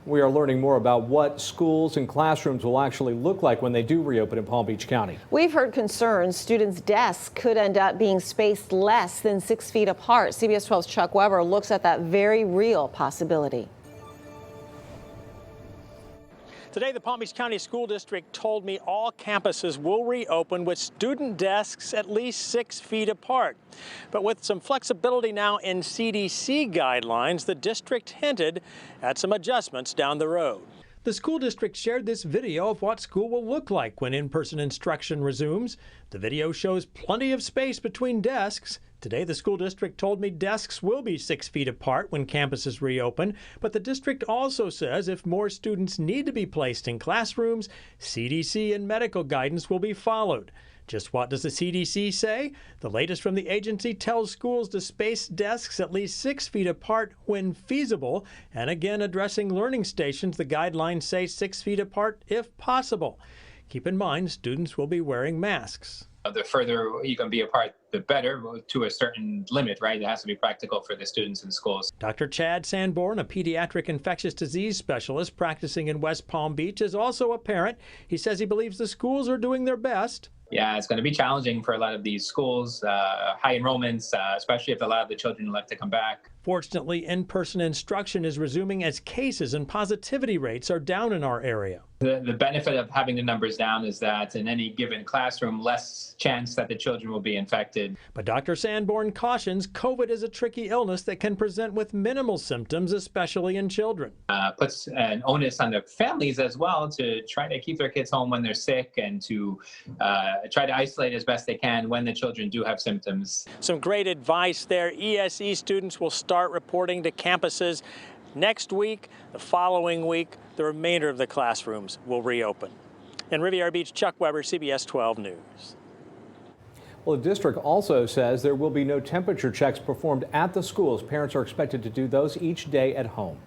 We are learning more about what schools and classrooms will actually look like when they do reopen in Palm Beach County. We've heard concerns students' desks could end up being spaced less than 6 feet apart. CBS 12's Chuck Weber looks at that very real possibility. Today, the Palm Beach County School District told me all campuses will reopen with student desks at least 6 feet apart. But with some flexibility now in CDC guidelines, the district hinted at some adjustments down the road. The school district shared this video of what school will look like when in-person instruction resumes. The video shows plenty of space between desks. Today, the school district told me desks will be 6 feet apart when campuses reopen, but the district also says if more students need to be placed in classrooms, CDC and medical guidance will be followed. Just what does the CDC say? The latest from the agency tells schools to space desks at least 6 feet apart when feasible, and again addressing learning stations, the guidelines say 6 feet apart if possible. Keep in mind, students will be wearing masks. The further you can be apart, the better, to a certain limit, right? It has to be practical for the students in schools. Dr. Chad Sanborn, a pediatric infectious disease specialist practicing in West Palm Beach, is also a parent. He says he believes the schools are doing their best. Yeah, it's going to be challenging for a lot of these schools, high enrollments, especially if a lot of the children elect to come back. Fortunately, in-person instruction is resuming as cases and positivity rates are down in our area. The benefit of having the numbers down is that in any given classroom, less chance that the children will be infected. But Dr. Sanborn cautions COVID is a tricky illness that can present with minimal symptoms, especially in children. Puts an onus on the families as well to try to keep their kids home when they're sick and to try to isolate as best they can when the children do have symptoms. Some great advice there. ESE students will start reporting to campuses next week. The following week, the remainder of the classrooms will reopen. In Riviera Beach, Chuck Weber, CBS 12 News. Well, the district also says there will be no temperature checks performed at the schools. Parents are expected to do those each day at home.